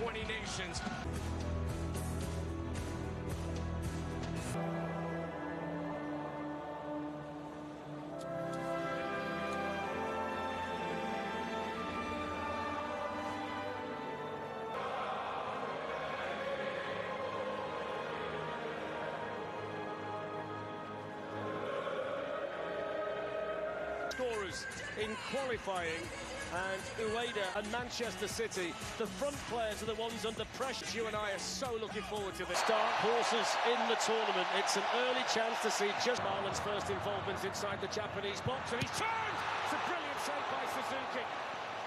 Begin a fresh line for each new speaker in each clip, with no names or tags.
20 nations.
Scorers in qualifying, and Ueda and Manchester City, the front players are the ones under pressure. You and I are so looking forward to this. Dark horses in the tournament. It's an early chance to see just Marlon's first involvement inside the Japanese box, and he's turned! It's a brilliant save by Suzuki.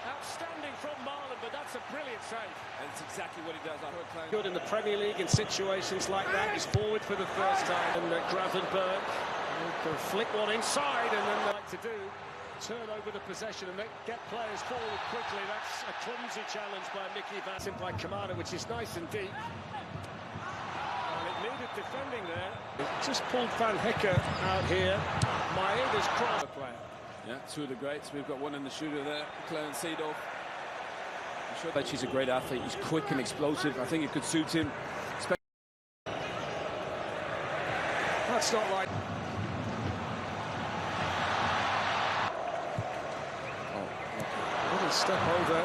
Outstanding from Marlon, but that's a brilliant save.
And it's exactly what he does. I heard playing
good in the Premier League in situations like that. He's forward for the first time, and Gravenberg can flick one inside, and then they like to do turn over the possession and get players forward quickly. That's a clumsy challenge by Mickey Van Sint by Kamada, which is nice and deep. And it needed defending there. Just pulled Van Hecker out here. Maeda's cross.
Yeah, two of the greats. We've got one in the shooter there, Clarence Seedorf. I'm sure that she's a great athlete. He's quick and explosive. I think it could suit him.
That's not right. Little step over.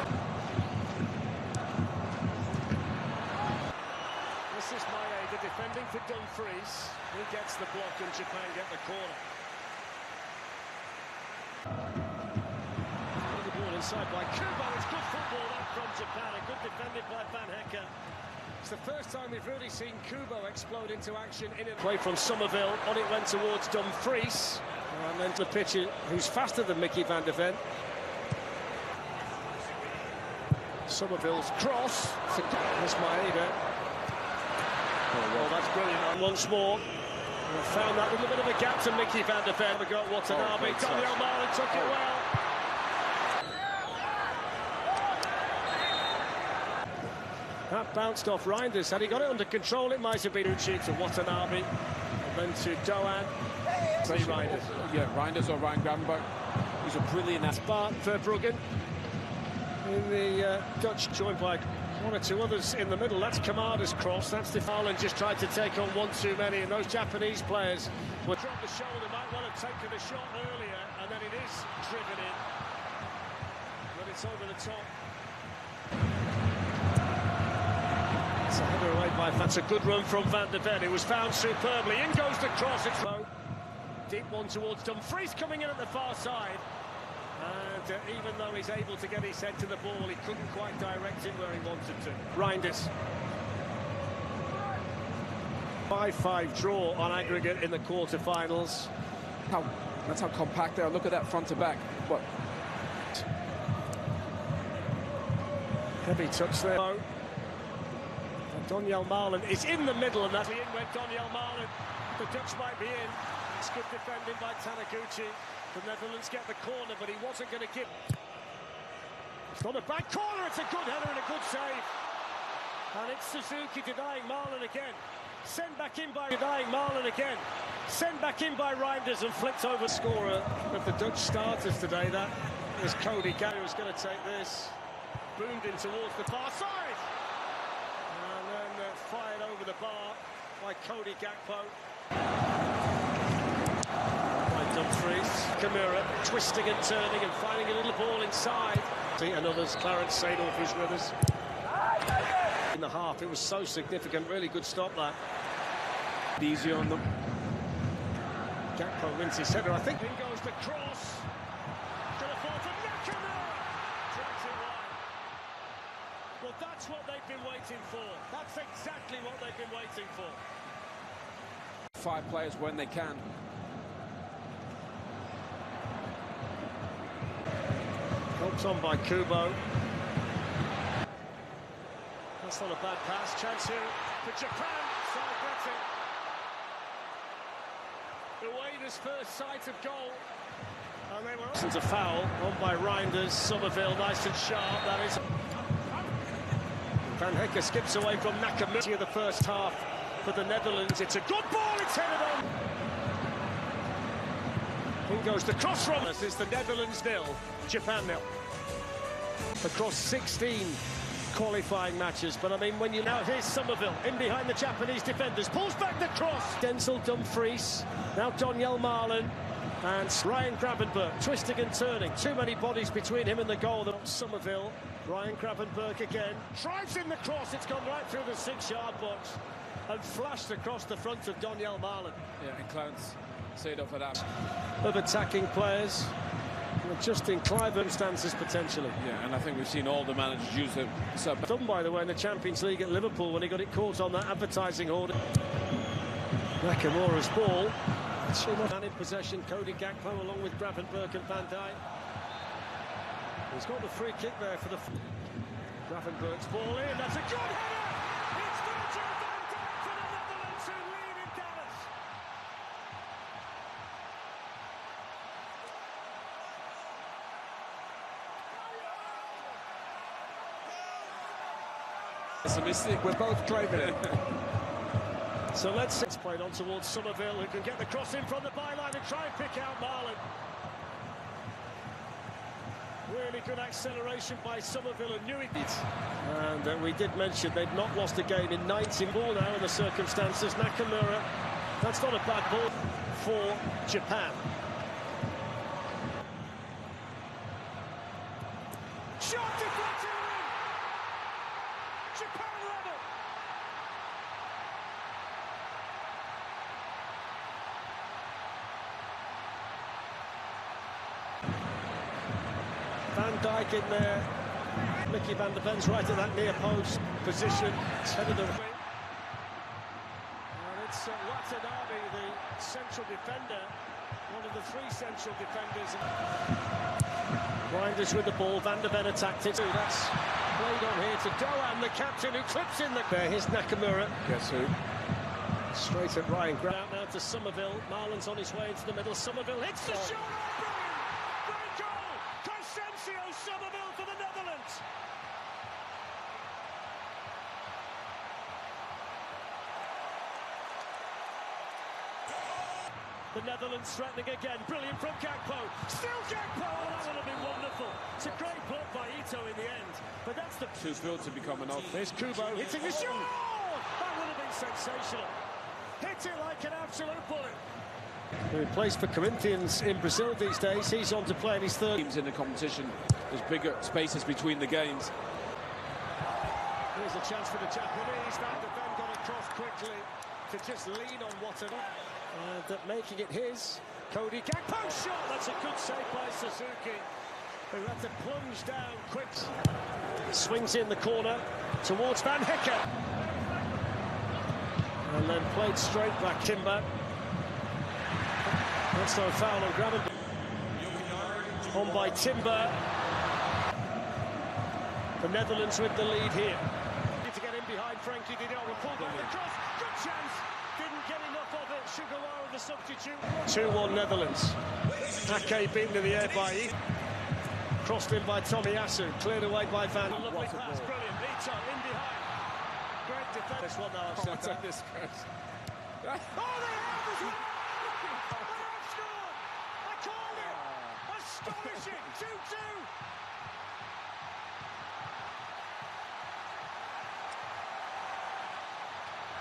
This is Maeda defending for Dumfries. He gets the block and Japan get the corner. The ball inside by Kubo. It's good football that from Japan. A good defended by Van Hecker. It's the first time we've really seen Kubo explode into action in it. Away from Somerville. On it went towards Dumfries. And then to the pitcher who's faster than Mickey van der Ven. Somerville's cross. There's Maeda. Oh, that's brilliant. And once more. We found that little bit of a gap to Mickey van der Ven. We got Watanabe. Daniel Marlon took it well. That bounced off Reinders. Had he got it under control, it might have been Uchi to Watanabe. And then to Doan. Say Reinders.
Yeah, Reinders or Ryan Gravenberg. He's a brilliant athlete.
Bart Verbruggen in the Dutch, joined by one or two others in the middle. That's Kamada's cross. That's the Netherland just tried to take on one too many, and those Japanese players will drop the shoulder. Might want to take the shot earlier, and then it is driven in. But it's over the top. It's a header away by. That's a good run from Van der Ven. It was found superbly. In goes the cross. It's low. Deep one towards Dumfries coming in at the far side. And even though he's able to get his head to the ball, he couldn't quite direct it where he wanted to. Reinders. 5-5 draw on aggregate in the quarter-finals.
That's how compact they are. Look at that front to back. What?
Heavy touch there. And Daniel Marlon is in the middle, and that's in went Daniel Marlon. The Dutch might be in. It's good defending by Taniguchi. The Netherlands get the corner, but he wasn't going to give. It's not a bad corner, it's a good header and a good save. And it's Suzuki denying Marlon again. Sent back in by Reinders and flicked over. Scorer of the Dutch starters today, that is Cody Gakpo, who's going to take this. Boomed in towards the far side. And then fired over the bar by Cody Gakpo. Dumfries, Kamura twisting and turning and finding a little ball inside. And others, Clarence Seedorf is with us. In the half, it was so significant, really good stop that.
Easy on them.
Gakpo wins his header, I think. In goes the cross. Gonna fall for Nakamura. Drags it wide. Well, that's what they've been waiting for. That's exactly what they've been waiting for.
5 players when they can.
Helped on by Kubo. That's not a bad pass. Chance here for Japan. Side betting. Ueda's first sight of goal. And they were up. A foul on by Reinders. Somerville nice and sharp. That is. Van Hecker skips away from Nakamura in the first half for the Netherlands. It's a good ball. It's headed on. In goes the cross from us. It's the Netherlands 0, Japan 0. Across 16 qualifying matches, but I mean, when you now, here's Somerville in behind the Japanese defenders, pulls back the cross. Denzel Dumfries, now Donyell Marlon, and Ryan Gravenberch twisting and turning. Too many bodies between him and the goal. Somerville, Ryan Gravenberch again, drives in the cross. It's gone right through the 6-yard box and flashed across the front of Donyell Marlon.
Yeah, and Clarence Seedorf for that.
Of attacking players, just in Clive stances potentially.
Yeah, and I think we've seen all the managers use them.
Done, by the way, in the Champions League at Liverpool when he got it caught on that advertising order. Nakamura's ball. Man in possession, Cody Gakpo along with Gravenberch and Van Dijk. He's got the free kick there for the... Gravenberch's ball in, that's a good header! It's Virgil van Dijk for the Netherlands who lead in Dallas.
It's a mistake.
We're both driving it. So let's played on towards Somerville, who can get the cross in from the byline and try and pick out Marlon. Really good acceleration by Somerville and knew it. And we did mention they've not lost a game in 19 ball now in the circumstances. Nakamura, that's not a bad ball for Japan. Shot deflected in! Japan level! Van Dijk in there. Mickey van der Ven's right at that near post position. It's headed away. And it's Watanabe, the central defender. One of the 3 central defenders. Reinders with the ball. Van der Ven attacked it. That's played on here to Doan, the captain, who clips in the... There, here's Nakamura.
Guess who?
Straight at Ryan Grant. Out now to Somerville. Marlon's on his way into the middle. Somerville hits the shot. Great goal! Crescencio Somerville for the Netherlands. The Netherlands threatening again. Brilliant from Gakpo. Still Gakpo. Oh, that would have been wonderful. It's a great block by Ito in the end. But that's the...
Too filled to be coming off.
There's Kubo hitting the shot. Oh, that would have been sensational. Hit it like an absolute bullet. He plays for Corinthians in Brazil these days. He's on to play in his 3rd.
Teams in the competition, there's bigger spaces between the games.
Here's a chance for the Japanese. Van der Ven got across quickly to just lean on Watanabe. And making it his. Cody Gakpo shot. That's a good save by Suzuki, who had to plunge down quick. Swings in the corner towards Van Hekken. And then played straight back. Timber. That's no foul on Gravenberch. On by Timber. The Netherlands with the lead here. Need to get in behind Frankie de Jong and pull back the cross. Good chance. Didn't get enough of it. Sugawara the substitute. 2-1 Netherlands. Ake beaten in the air by Ito. Crossed in by Tomiyasu. Cleared away by Van. Lovely pass. Brilliant. Ito in behind. Great defense. This one now.
Oh, take this cross.
Oh, they have as well. They have scored. I called it. Astonishing. 2-2.